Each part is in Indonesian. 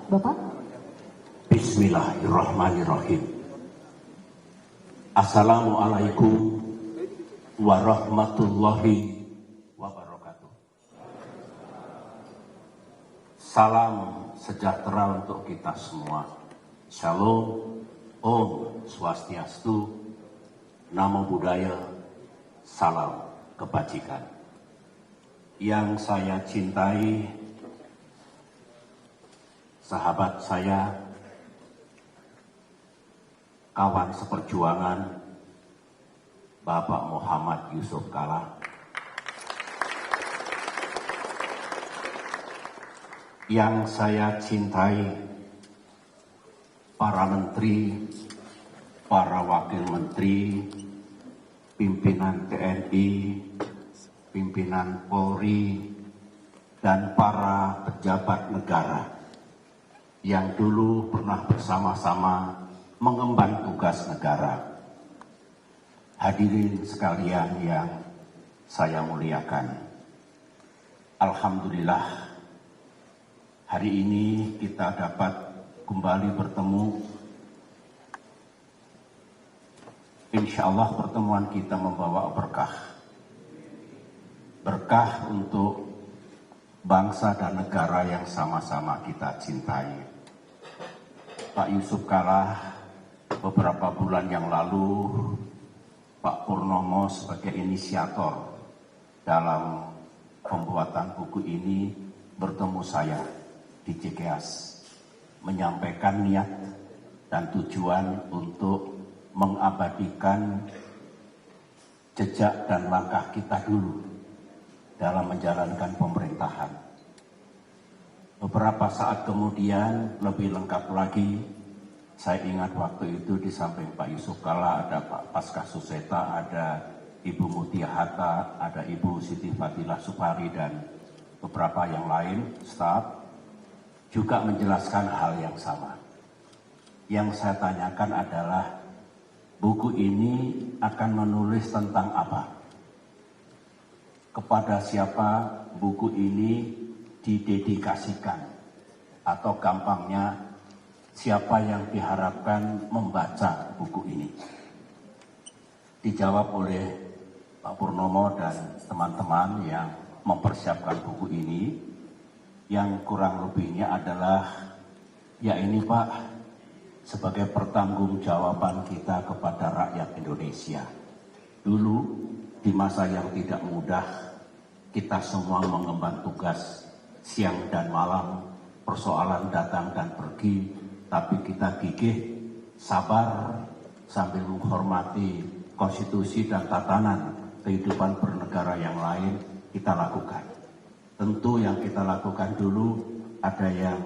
Bapak. Bismillahirrahmanirrahim. Assalamualaikum warahmatullahi wabarakatuh. Salam sejahtera untuk kita semua. Shalom, Om Swastiastu, Namo Buddhaya, salam kebajikan. Yang saya cintai, sahabat saya, kawan seperjuangan, Bapak Muhammad Yusuf Kalla, yang saya cintai, para menteri, para wakil menteri, pimpinan TNI, pimpinan Polri, dan para pejabat negara yang dulu pernah bersama-sama mengemban tugas negara. Hadirin sekalian yang saya muliakan, alhamdulillah hari ini kita dapat kembali bertemu. Insya Allah pertemuan kita membawa berkah. Berkah untuk bangsa dan negara yang sama-sama kita cintai. Pak Yusuf Kalla, beberapa bulan yang lalu, Pak Purnomo sebagai inisiator dalam pembuatan buku ini bertemu saya di Cikeas, menyampaikan niat dan tujuan untuk mengabadikan jejak dan langkah kita dulu dalam menjalankan pemerintahan. Beberapa saat kemudian, lebih lengkap lagi, saya ingat waktu itu di samping Pak Yusuf Kalla ada Pak Paskah Suseta, ada Ibu Mutia Hatta, ada Ibu Siti Fadilah Supari, dan beberapa yang lain, staf, juga menjelaskan hal yang sama. Yang saya tanyakan adalah, buku ini akan menulis tentang apa? Kepada siapa buku ini didedikasikan? Atau gampangnya, siapa yang diharapkan membaca buku ini? Dijawab oleh Pak Purnomo dan teman-teman yang mempersiapkan buku ini, yang kurang lebihnya adalah, ya ini Pak, sebagai pertanggungjawaban kita kepada rakyat Indonesia. Dulu, di masa yang tidak mudah, kita semua mengemban tugas siang dan malam, persoalan datang dan pergi, tapi kita gigih, sabar, sambil menghormati konstitusi dan tatanan kehidupan bernegara yang lain, kita lakukan. Tentu yang kita lakukan dulu, ada yang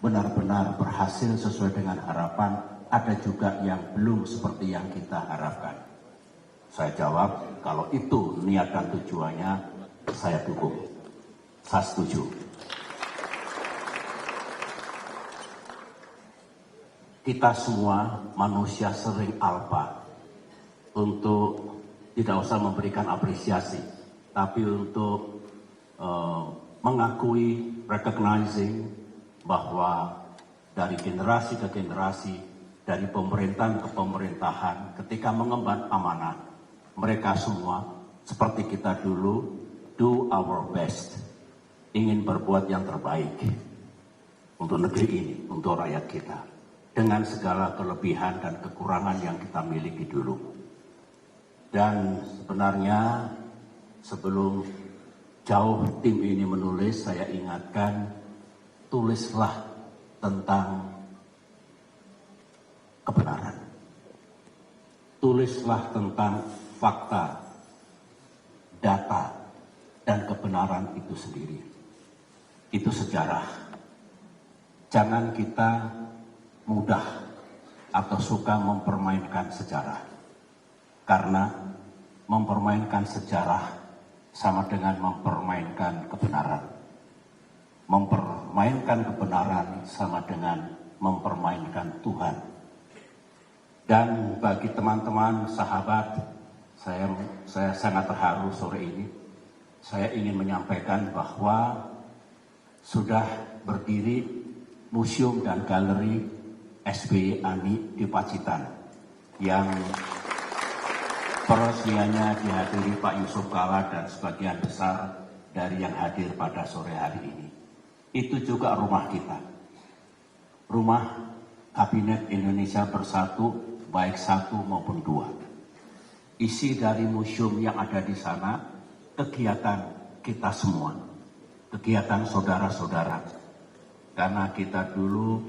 benar-benar berhasil sesuai dengan harapan, ada juga yang belum seperti yang kita harapkan. Saya jawab, kalau itu niat dan tujuannya, saya dukung. Saya setuju. Kita semua manusia sering alpa untuk tidak usah memberikan apresiasi, tapi untuk mengakui, recognizing bahwa dari generasi ke generasi, dari pemerintahan ke pemerintahan, ketika mengemban amanah, mereka semua seperti kita dulu, do our best, ingin berbuat yang terbaik untuk negeri ini, untuk rakyat kita, dengan segala kelebihan dan kekurangan yang kita miliki dulu. Dan sebenarnya sebelum jauh tim ini menulis, saya ingatkan, tulislah tentang kebenaran. Tulislah tentang fakta, data, dan kebenaran itu sendiri. Itu sejarah. Jangan kita mudah atau suka mempermainkan sejarah. karena mempermainkan sejarah sama dengan mempermainkan kebenaran. Mempermainkan kebenaran sama dengan mempermainkan Tuhan. Dan bagi teman-teman, sahabat, saya sangat terharu sore ini. Saya ingin menyampaikan bahwa sudah berdiri museum dan galeri SBY Ani di Pacitan yang peresmiannya dihadiri Pak Yusuf Kalla dan sebagian besar dari yang hadir pada sore hari ini. Itu juga rumah kita, rumah Kabinet Indonesia Bersatu, baik satu maupun dua. Isi dari museum yang ada di sana, kegiatan kita semua, kegiatan saudara-saudara. Karena kita dulu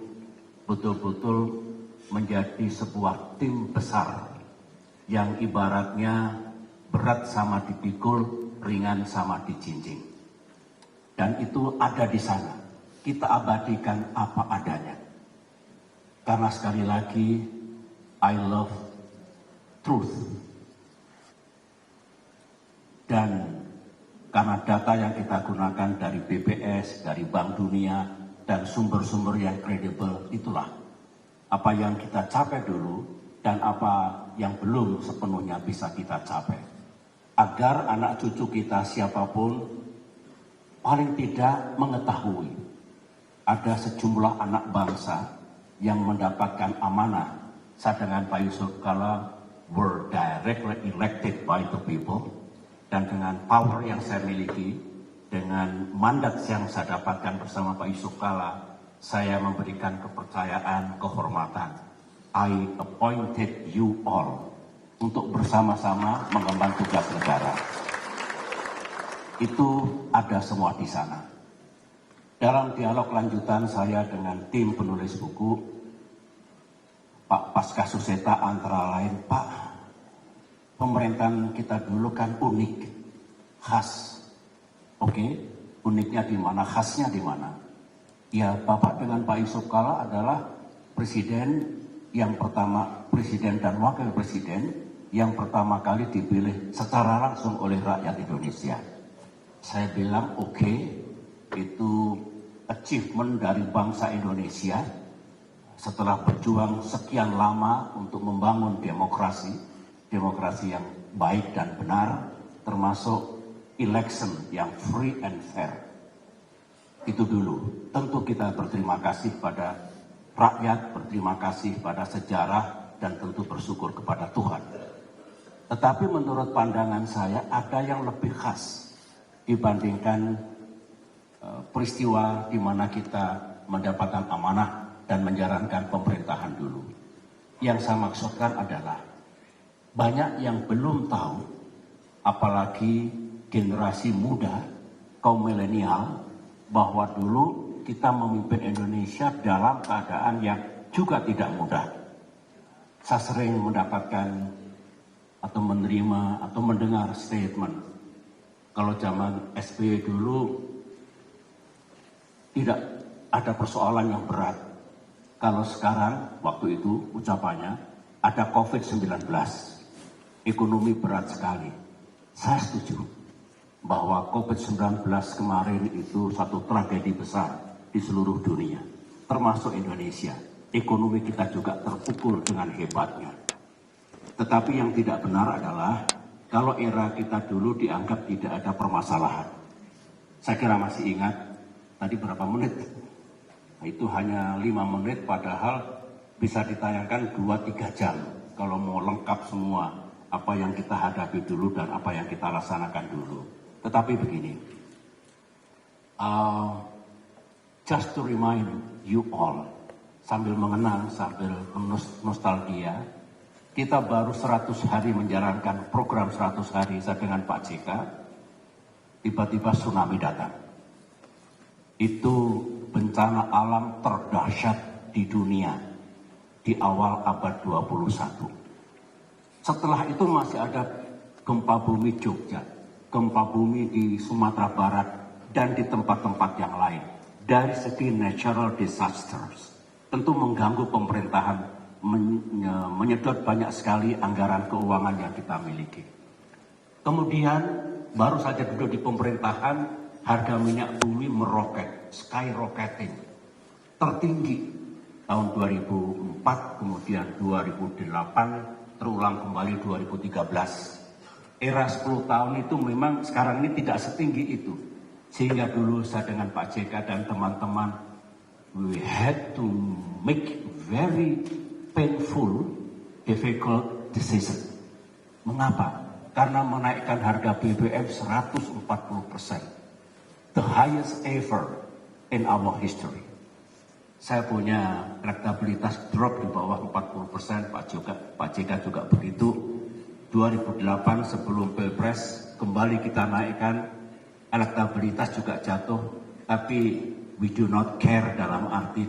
betul-betul menjadi sebuah tim besar yang ibaratnya berat sama dipikul, ringan sama dijinjing. Dan itu ada di sana. Kita abadikan apa adanya. Karena sekali lagi, I love truth. Dan karena data yang kita gunakan dari BPS, dari Bank Dunia, dan sumber-sumber yang kredibel, itulah apa yang kita capai dulu dan apa yang belum sepenuhnya bisa kita capai. Agar anak cucu kita siapapun paling tidak mengetahui ada sejumlah anak bangsa yang mendapatkan amanah. Saya dengan Pak Yusuf Kalla were directly elected by the people. Dan dengan power yang saya miliki, dengan mandat yang saya dapatkan bersama Pak Yusuf Kalla, saya memberikan kepercayaan, kehormatan. I appointed you all untuk bersama-sama mengemban tugas negara. Itu ada semua di sana. Dalam dialog lanjutan saya dengan tim penulis buku, Pak Pasca Suseta antara lain, Pak, pemerintahan kita dulu kan unik, khas. Oke, uniknya di mana, khasnya di mana? Ya, Bapak dengan Pak Yusuf Kalla adalah presiden yang pertama, presiden dan wakil presiden yang pertama kali dipilih secara langsung oleh rakyat Indonesia. Saya bilang oke, itu achievement dari bangsa Indonesia setelah berjuang sekian lama untuk membangun demokrasi yang baik dan benar, termasuk election yang free and fair. Itu dulu. Tentu kita berterima kasih pada rakyat, berterima kasih pada sejarah, dan tentu bersyukur kepada Tuhan. Tetapi menurut pandangan saya ada yang lebih khas dibandingkan peristiwa di mana kita mendapatkan amanah dan menjalankan pemerintahan dulu. Yang saya maksudkan adalah banyak yang belum tahu, apalagi generasi muda, kaum milenial, bahwa dulu kita memimpin Indonesia dalam keadaan yang juga tidak mudah. Saya sering mendapatkan atau menerima atau mendengar statement, kalau zaman SBY dulu tidak ada persoalan yang berat. Kalau sekarang, waktu itu ucapannya, ada COVID-19. Ekonomi berat sekali. Saya setuju bahwa COVID-19 kemarin itu satu tragedi besar di seluruh dunia, termasuk Indonesia. Ekonomi kita juga terpukul dengan hebatnya. Tetapi yang tidak benar adalah kalau era kita dulu dianggap tidak ada permasalahan. Saya kira masih ingat tadi berapa menit? Nah, itu hanya 5 menit padahal bisa ditayangkan 2-3 jam kalau mau lengkap semua apa yang kita hadapi dulu dan apa yang kita laksanakan dulu. Tetapi begini, just to remind you all, sambil mengenang, sambil nostalgia, kita baru 100 hari menjalankan program 100 hari saya dengan Pak JK, tiba-tiba tsunami datang. Itu bencana alam terdahsyat di dunia di awal abad 21. Setelah itu masih ada gempa bumi Jogja, gempa bumi di Sumatera Barat, dan di tempat-tempat yang lain. Dari segi natural disasters, tentu mengganggu pemerintahan menyedot banyak sekali anggaran keuangan yang kita miliki. Kemudian baru saja duduk di pemerintahan, harga minyak bumi meroket, skyrocketing, tertinggi tahun 2004, kemudian 2008, terulang kembali 2013. Era 10 tahun itu memang sekarang ini tidak setinggi itu. Sehingga dulu saya dengan Pak JK dan teman-teman, we had to make very painful, difficult decision. Mengapa? Karena menaikkan harga BBM 140%. The highest ever in our history. Saya punya elektabilitas drop di bawah 40%, Pak JK juga begitu. 2008 sebelum Pilpres kembali kita naikkan, elektabilitas juga jatuh, tapi we do not care dalam arti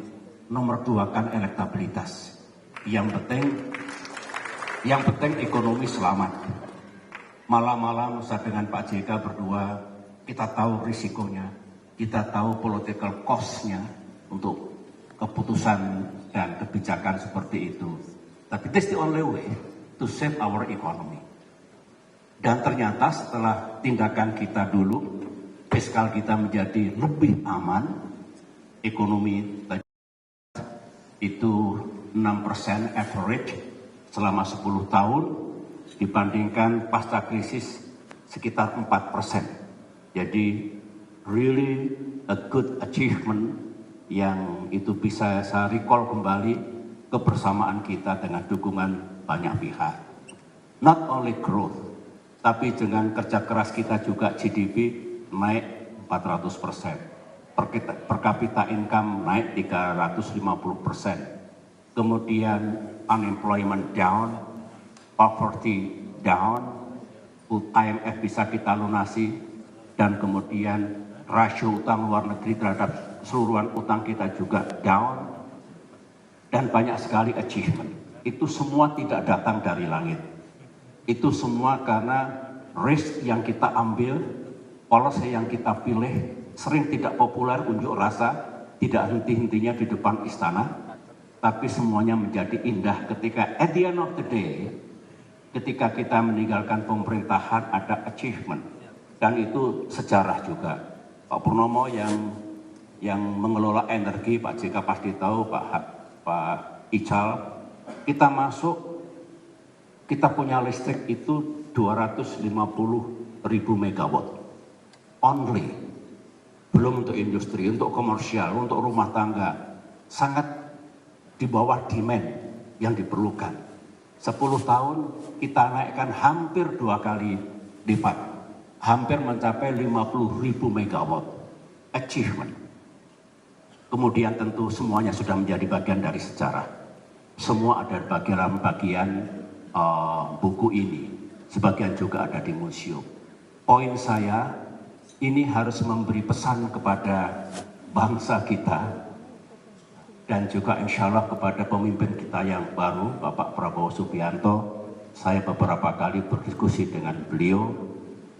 nomor 2 kan elektabilitas. Yang penting ekonomi selamat. Malam-malam saya dengan Pak JK berdua, kita tahu risikonya, kita tahu political cost-nya untuk keputusan dan kebijakan seperti itu. Tapi this the only way to save our economy. Dan ternyata setelah tindakan kita dulu, fiskal kita menjadi lebih aman, ekonomi itu 6% average selama 10 tahun, dibandingkan pasca krisis sekitar 4%. Jadi really a good achievement yang itu bisa saya recall kembali kebersamaan kita dengan dukungan banyak pihak. Not only growth, tapi dengan kerja keras kita juga GDP naik 400%. Per kapita income naik 350%. Kemudian unemployment down, poverty down, IMF bisa kita lunasi, dan kemudian rasio utang luar negeri terhadap keseluruhan utang kita juga down, dan banyak sekali achievement. Itu semua tidak datang dari langit. Itu semua karena risk yang kita ambil, policy yang kita pilih, sering tidak populer, unjuk rasa, tidak henti-hentinya di depan istana, tapi semuanya menjadi indah ketika at the end of the day, ketika kita meninggalkan pemerintahan ada achievement. Dan itu sejarah juga. Pak Purnomo yang mengelola energi, Pak JK pasti tahu, Pak Ical, kita masuk, kita punya listrik itu 250.000 megawatt. Only. Belum untuk industri, untuk komersial, untuk rumah tangga. Sangat di bawah demand yang diperlukan. 10 tahun kita naikkan hampir 2 kali lipat. Hampir mencapai 50.000 megawatt. Achievement. Kemudian tentu semuanya sudah menjadi bagian dari sejarah. Semua ada bagian buku ini. Sebagian juga ada di museum. Poin saya, ini harus memberi pesan kepada bangsa kita dan juga insya Allah kepada pemimpin kita yang baru, Bapak Prabowo Subianto. Saya beberapa kali berdiskusi dengan beliau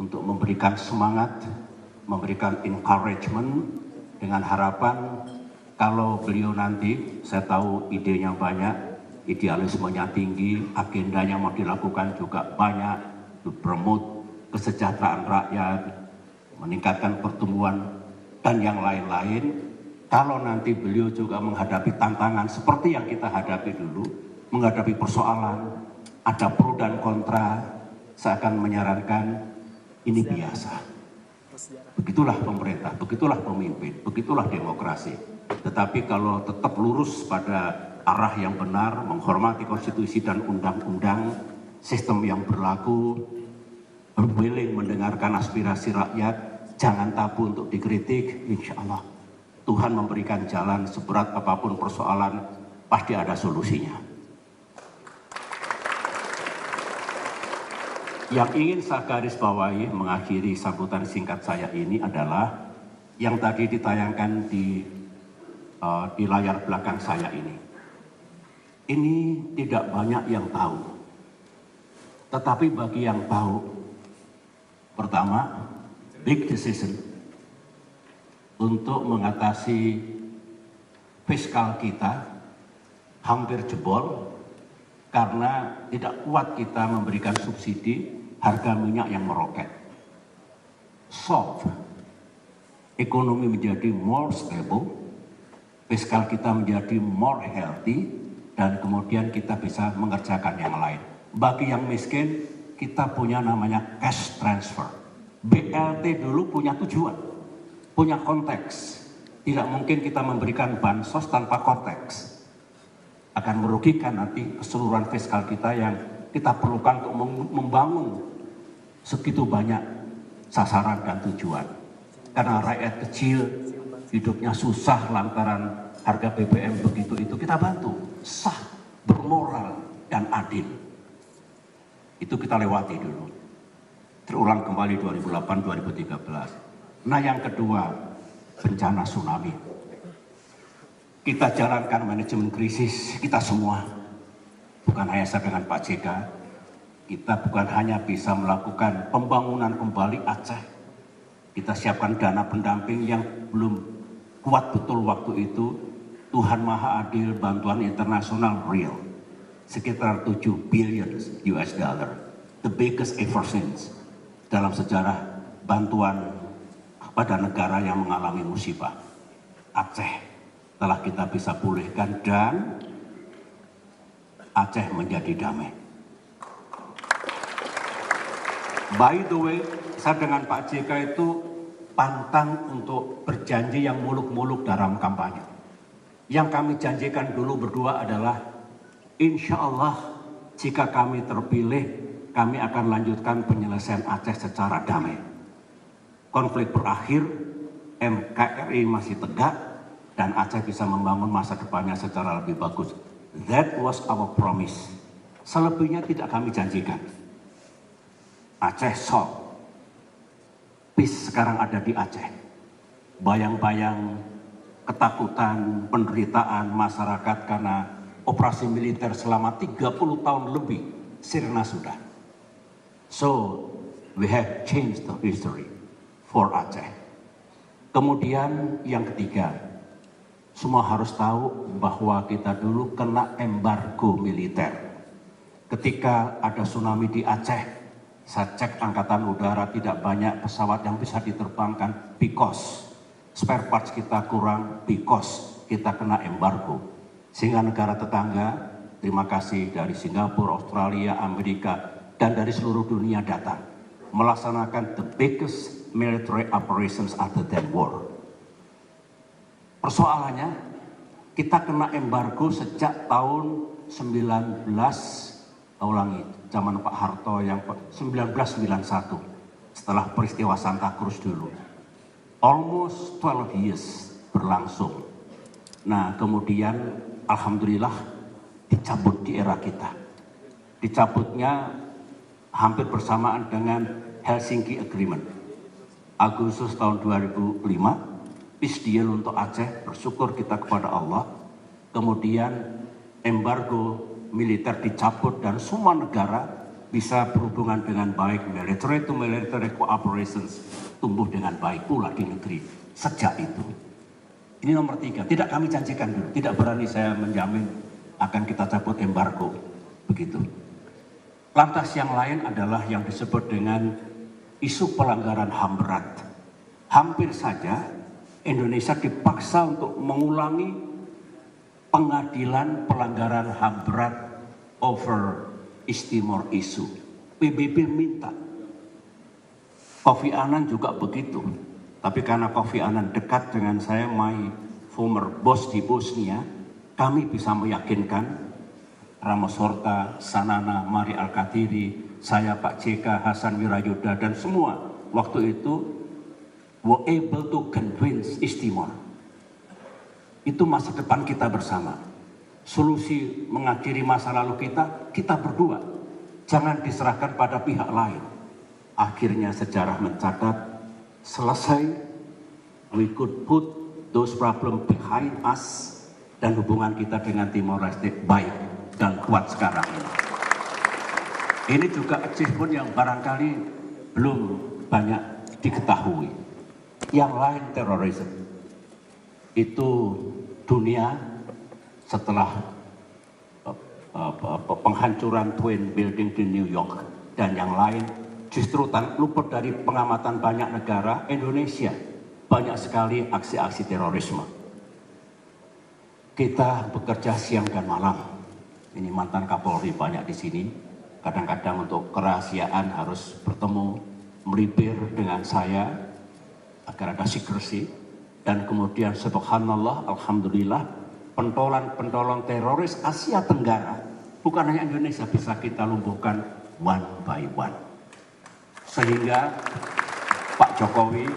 untuk memberikan semangat, memberikan encouragement dengan harapan kalau beliau nanti, saya tahu idenya banyak, idealismenya tinggi, agendanya mau dilakukan juga banyak, to promote kesejahteraan rakyat, meningkatkan pertumbuhan, dan yang lain-lain. Kalau nanti beliau juga menghadapi tantangan seperti yang kita hadapi dulu, menghadapi persoalan, ada pro dan kontra, saya akan menyarankan ini biasa. Begitulah pemerintah, begitulah pemimpin, begitulah demokrasi. Tetapi kalau tetap lurus pada arah yang benar, menghormati konstitusi dan undang-undang, sistem yang berlaku, willing mendengarkan aspirasi rakyat, jangan tabu untuk dikritik, insya Allah Tuhan memberikan jalan seberat apapun persoalan, pasti ada solusinya. Yang ingin saya garis bawahi mengakhiri sambutan singkat saya ini adalah yang tadi ditayangkan di layar belakang saya ini. Ini tidak banyak yang tahu. Tetapi bagi yang tahu, pertama, big decision untuk mengatasi fiskal kita hampir jebol karena tidak kuat kita memberikan subsidi harga minyak yang meroket. Solve, ekonomi menjadi more stable, fiskal kita menjadi more healthy, dan kemudian kita bisa mengerjakan yang lain. Bagi yang miskin, kita punya namanya cash transfer. BLT dulu punya tujuan, punya konteks. Tidak mungkin kita memberikan bansos tanpa konteks. Akan merugikan nanti keseluruhan fiskal kita yang kita perlukan untuk membangun segitu banyak sasaran dan tujuan. Karena rakyat kecil hidupnya susah lantaran harga BBM begitu itu, kita bantu. Sah, bermoral, dan adil. Itu kita lewati dulu. Terulang kembali 2008-2013. Nah yang kedua, bencana tsunami. Kita jalankan manajemen krisis, kita semua. Bukan hanya saya dengan Pak JK. Kita bukan hanya bisa melakukan pembangunan kembali Aceh. Kita siapkan dana pendamping yang belum kuat betul waktu itu. Tuhan Maha Adil, bantuan internasional real. Sekitar 7 billion US dollar. The biggest ever since dalam sejarah bantuan pada negara yang mengalami musibah. Aceh telah kita bisa pulihkan dan Aceh menjadi damai. By the way, saya dengan Pak JK itu pantang untuk berjanji yang muluk-muluk dalam kampanye. Yang kami janjikan dulu berdua adalah insya Allah jika kami terpilih, kami akan lanjutkan penyelesaian Aceh secara damai. Konflik berakhir, NKRI masih tegak, dan Aceh bisa membangun masa depannya secara lebih bagus. That was our promise. Selebihnya tidak kami janjikan. Aceh solve. Peace sekarang ada di Aceh. Bayang-bayang ketakutan, penderitaan masyarakat karena operasi militer selama 30 tahun lebih sirna sudah. So, we have changed the history for Aceh. Kemudian yang ketiga, semua harus tahu bahwa kita dulu kena embargo militer. Ketika ada tsunami di Aceh, saya cek angkatan udara tidak banyak pesawat yang bisa diterbangkan because spare parts kita kurang, because kita kena embargo. Sehingga negara tetangga, terima kasih dari Singapura, Australia, Amerika, dan dari seluruh dunia datang melaksanakan the biggest military operations other than war. Persoalannya, kita kena embargo sejak tahun zaman Pak Harto yang 1991, setelah peristiwa Santa Cruz dulu. Almost 12 years berlangsung. Nah, kemudian alhamdulillah dicabut di era kita. Dicabutnya hampir bersamaan dengan Helsinki Agreement. Agustus tahun 2005, peace deal untuk Aceh, bersyukur kita kepada Allah. Kemudian embargo militer dicabut dan semua negara bisa berhubungan dengan baik, military to military cooperations tumbuh dengan baik pula di negeri sejak itu. Ini nomor 3, tidak kami janjikan dulu, tidak berani saya menjamin akan kita cabut embargo, begitu. Lantas yang lain adalah yang disebut dengan isu pelanggaran HAM berat. Hampir saja Indonesia dipaksa untuk mengulangi pengadilan pelanggaran HAM berat over East Timor issue. PBB minta. Kofi Annan juga begitu. Tapi karena Kofi Annan dekat dengan saya, my former boss di Bosnia, kami bisa meyakinkan Ramos Horta, Sanana, Mari Al-Katiri, saya Pak JK, Hasan Wirayuda, dan semua waktu itu were able to convince East Timor. Itu masa depan kita bersama. Solusi mengakhiri masa lalu kita berdua. Jangan diserahkan pada pihak lain. Akhirnya sejarah mencatat, selesai, we could put those problems behind us, dan hubungan kita dengan Timor Leste baik dan kuat sekarang ini. Ini juga achievement yang barangkali belum banyak diketahui. Yang lain terorisme. Itu dunia setelah penghancuran Twin Building di New York dan yang lain, justru luput dari pengamatan banyak negara. Indonesia banyak sekali aksi-aksi terorisme. Kita bekerja siang dan malam. Ini mantan Kapolri banyak di sini. Kadang-kadang untuk kerahasiaan harus bertemu, melipir dengan saya agar ada secrecy. Dan kemudian subhanallah, alhamdulillah, pentolan-pentolan teroris Asia Tenggara, bukan hanya Indonesia, bisa kita lumpuhkan one by one. Sehingga Pak Jokowi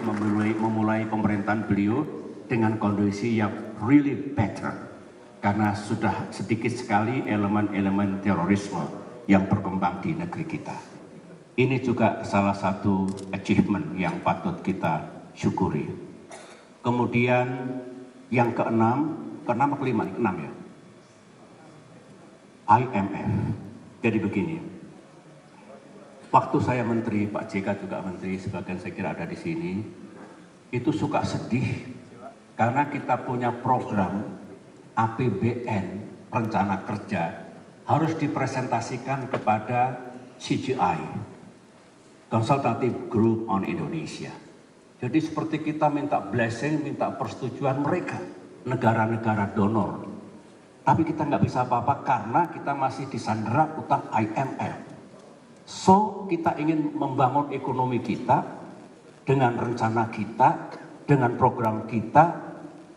memulai pemerintahan beliau dengan kondisi yang really better. Karena sudah sedikit sekali elemen-elemen terorisme yang berkembang di negeri kita. Ini juga salah satu achievement yang patut kita syukuri. Kemudian yang keenam atau kelima? Enam ya? IMF. Jadi begini, waktu saya menteri, Pak JK juga menteri, sebagian saya kira ada di sini, itu suka sedih karena kita punya program APBN, rencana kerja, harus dipresentasikan kepada CGI, Consultative Group on Indonesia. Jadi seperti kita minta blessing, minta persetujuan mereka, negara-negara donor. Tapi kita nggak bisa apa-apa karena kita masih disandera utang IMF. So, kita ingin membangun ekonomi kita dengan rencana kita, dengan program kita,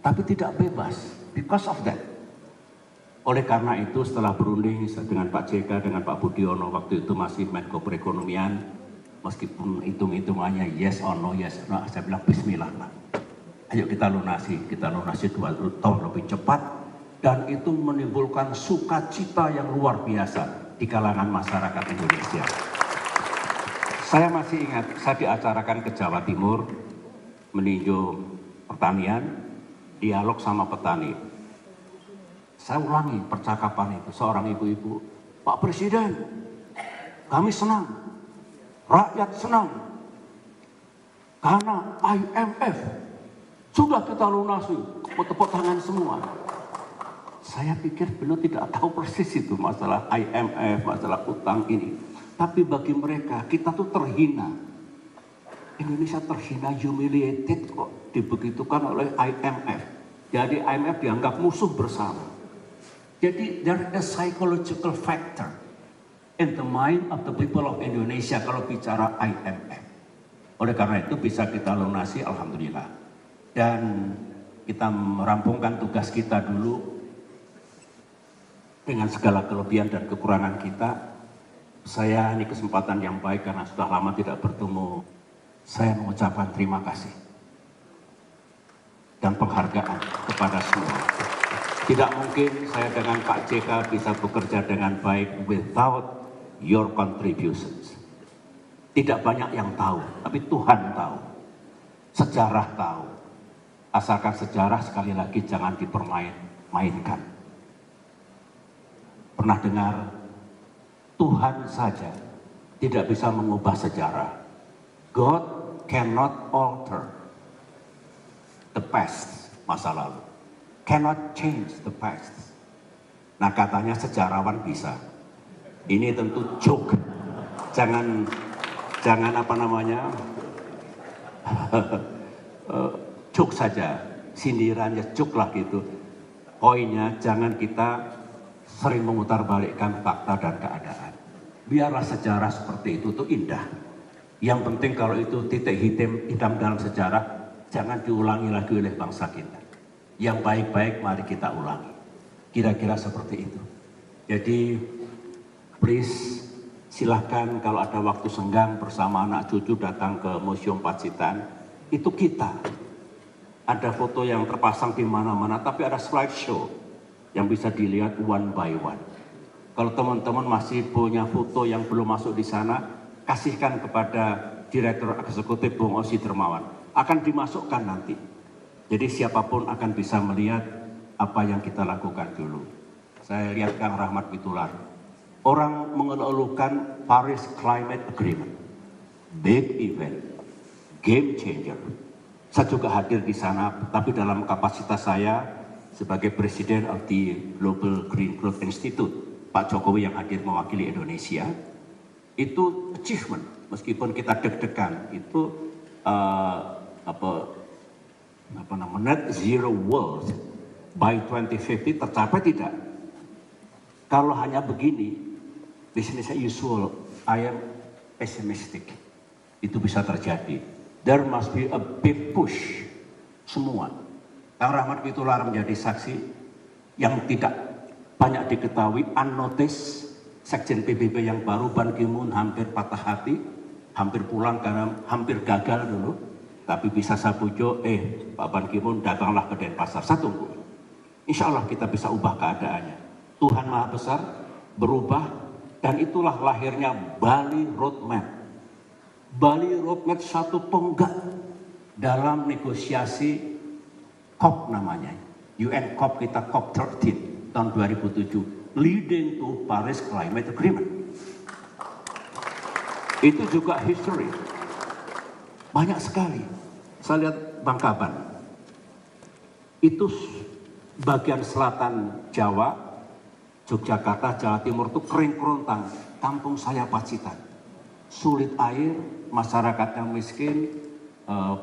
tapi tidak bebas. Because of that. Oleh karena itu setelah berunding dengan Pak JK, dengan Pak Budiono, waktu itu masih Menko Perekonomian, meskipun hitung-hitungannya yes or no, saya bilang bismillah. Ayo kita lunasi 2 tahun lebih cepat, dan itu menimbulkan sukacita yang luar biasa di kalangan masyarakat Indonesia. Saya masih ingat, saya diacarakan ke Jawa Timur, meninjau pertanian, dialog sama petani. Saya ulangi percakapan itu, seorang ibu-ibu, Pak Presiden, kami senang, rakyat senang, karena IMF sudah kita lunasi, tepuk tangan semua. Saya pikir beliau tidak tahu persis itu masalah IMF, masalah utang ini. Tapi bagi mereka, kita tuh terhina. Indonesia terhina, humiliated kok, dibegitukan oleh IMF. Jadi IMF dianggap musuh bersama. Jadi there is a psychological factor in the mind of the people of Indonesia kalau bicara IMF. Oleh karena itu bisa kita lunasi, alhamdulillah. Dan kita merampungkan tugas kita dulu dengan segala kelebihan dan kekurangan kita. Saya ini kesempatan yang baik karena sudah lama tidak bertemu. Saya mengucapkan terima kasih dan penghargaan kepada semua. Tidak mungkin saya dengan Pak JK bisa bekerja dengan baik without your contributions. Tidak banyak yang tahu, tapi Tuhan tahu. Sejarah tahu. Asalkan sejarah sekali lagi jangan dipermainkan. Pernah dengar, Tuhan saja tidak bisa mengubah sejarah. God cannot alter the past, masa lalu. Cannot change the past. Nah katanya sejarawan bisa. Ini tentu joke. Jangan apa namanya, joke saja. Sindirannya joke lah gitu. Poinnya jangan kita sering memutarbalikkan fakta dan keadaan. Biarlah sejarah seperti itu tuh indah. Yang penting kalau itu titik hitam dalam sejarah, jangan diulangi lagi oleh bangsa kita. Yang baik-baik mari kita ulangi. Kira-kira seperti itu. Jadi please silahkan kalau ada waktu senggang bersama anak cucu datang ke Museum Pacitan. Itu kita. Ada foto yang terpasang di mana-mana, tapi ada slideshow yang bisa dilihat one by one. Kalau teman-teman masih punya foto yang belum masuk di sana, kasihkan kepada Direktur Eksekutif Bung Osi Dermawan. Akan dimasukkan nanti. Jadi siapapun akan bisa melihat apa yang kita lakukan dulu. Saya lihat Kang Rahmat Witolar. Orang mengeluhkan Paris Climate Agreement. Big event. Game changer. Saya juga hadir di sana, tapi dalam kapasitas saya sebagai Presiden of the Global Green Growth Institute. Pak Jokowi yang hadir mewakili Indonesia, itu achievement. Meskipun kita deg-degan, itu net zero world by 2050 tercapai tidak? Kalau hanya begini, business as usual, I am pessimistic. Itu bisa terjadi. There must be a big push. Semua. Kang Rahmat Witoelar menjadi saksi yang tidak banyak diketahui, unnoticed. Sekjen PBB yang baru, Ban Ki-moon, hampir patah hati, hampir pulang karena hampir gagal dulu. Tapi bisa saya pujuk, Pak Ban Ki-moon datanglah ke Denpasar. Saya tunggu. Insya Allah kita bisa ubah keadaannya. Tuhan Maha Besar berubah, dan itulah lahirnya Bali Roadmap. Bali Roadmap satu tonggak dalam negosiasi COP namanya. UN COP kita COP 13 tahun 2007. Leading to Paris Climate Agreement. Itu juga history. Banyak sekali. Saya lihat Bangkaban. Itu bagian selatan Jawa, Yogyakarta, Jawa Timur itu kering kerontang. Kampung saya Pacitan. Sulit air, masyarakatnya miskin,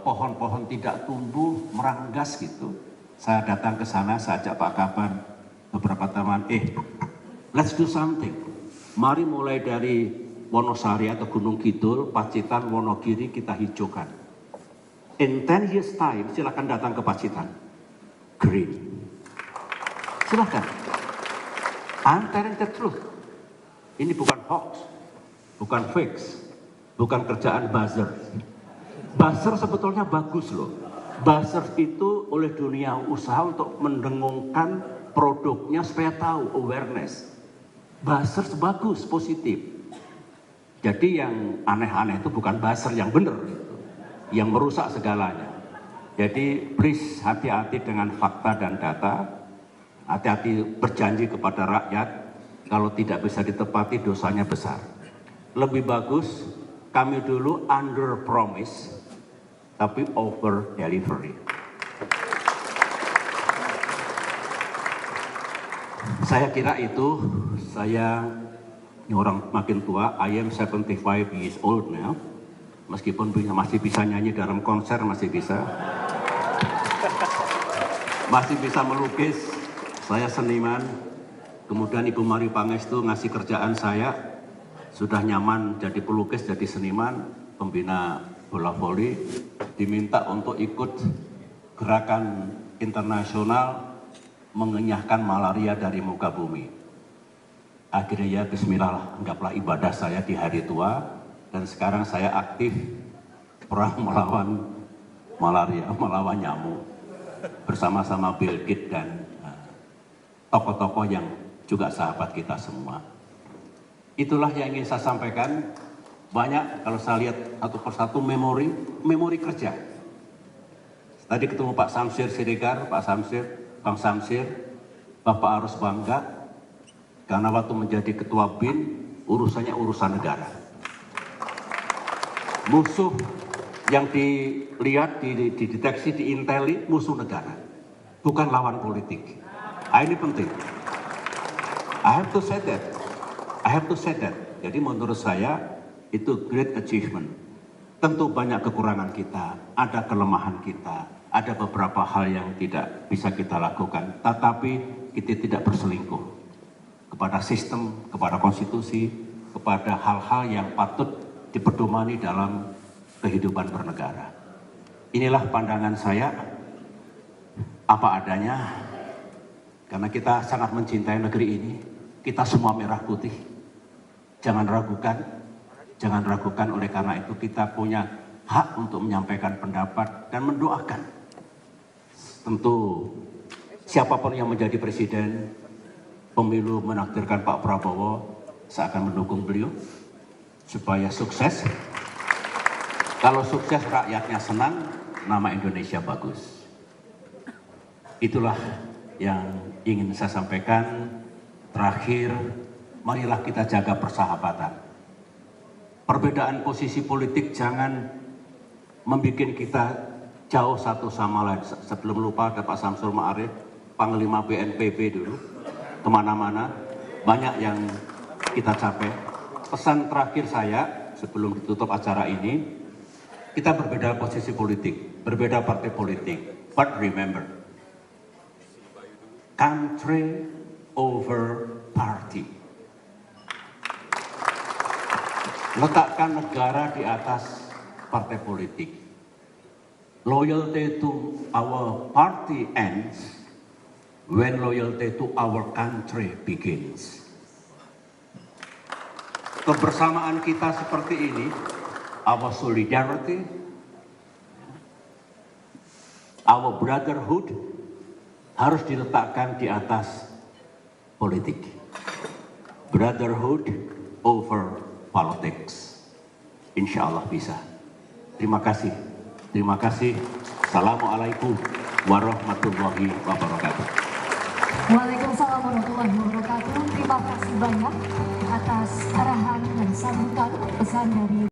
pohon-pohon tidak tumbuh, meranggas gitu. Saya datang ke sana, saya ajak Pak Kaban, beberapa teman, let's do something. Mari mulai dari Wonosari atau Gunung Kidul, Pacitan, Wonogiri kita hijaukan. In 10 years time, silakan datang ke Pacitan. Green. Silakan. I'm telling the truth. Ini bukan hoax, bukan fake, bukan kerjaan buzzer. Buzzer sebetulnya bagus loh. Buzzer itu oleh dunia usaha untuk mendengungkan produknya supaya tahu, awareness. Buzzer bagus, positif. Jadi yang aneh-aneh itu bukan buzzer yang benar, yang merusak segalanya. Jadi please hati-hati dengan fakta dan data, hati-hati berjanji kepada rakyat, kalau tidak bisa ditepati dosanya besar. Lebih bagus kami dulu under promise, tapi over delivery. Saya kira itu, saya orang makin tua, I am 75 years old now. Meskipun masih bisa nyanyi dalam konser, masih bisa. Masih bisa melukis, saya seniman. Kemudian Ibu Mari Pangestu ngasih kerjaan saya, sudah nyaman jadi pelukis, jadi seniman, pembina bola voli, diminta untuk ikut gerakan internasional mengenyahkan malaria dari muka bumi. Akhirnya ya bismillah, anggaplah ibadah saya di hari tua, dan sekarang saya aktif perang melawan malaria, melawan nyamuk, bersama-sama Bill Gates dan tokoh-tokoh yang juga sahabat kita semua. Itulah yang ingin saya sampaikan. Banyak kalau saya lihat satu persatu memori kerja. Tadi ketemu Pak Samsir Siregar, Pak Samsir, Bang Samsir, Bapak harus bangga karena waktu menjadi ketua BIN urusannya urusan negara. Musuh yang dilihat, dideteksi, diinteli musuh negara, bukan lawan politik. Ini penting. I have to say that. Jadi menurut saya itu great achievement. Tentu banyak kekurangan kita, ada kelemahan kita, ada beberapa hal yang tidak bisa kita lakukan, tetapi kita tidak berselingkuh kepada sistem, kepada konstitusi, kepada hal-hal yang patut dipedomani dalam kehidupan bernegara. Inilah pandangan saya, apa adanya, karena kita sangat mencintai negeri ini, kita semua merah putih. Jangan ragukan, oleh karena itu kita punya hak untuk menyampaikan pendapat dan mendoakan. Tentu siapapun yang menjadi presiden, pemilu menakdirkan Pak Prabowo, saya akan mendukung beliau supaya sukses. Kalau sukses rakyatnya senang, nama Indonesia bagus. Itulah yang ingin saya sampaikan. Terakhir, marilah kita jaga persahabatan. Perbedaan posisi politik jangan membuat kita jauh satu sama lain. Sebelum lupa ada Pak Samsul Ma'arif, Panglima BNPB dulu, kemana-mana. banyak yang kita capai. Pesan terakhir saya sebelum ditutup acara ini, kita berbeda posisi politik, berbeda partai politik, but remember, country over party. Letakkan negara di atas partai politik. Loyalty to our party ends when loyalty to our country begins. Kebersamaan kita seperti ini, our solidarity, our brotherhood, harus diletakkan di atas politik. Brotherhood over politics. Insya Allah bisa. Terima kasih. Terima kasih. Assalamualaikum warahmatullahi wabarakatuh. Waalaikumsalam warahmatullahi wabarakatuh. Terima kasih banyak atas arahan dan sambutan pesan dari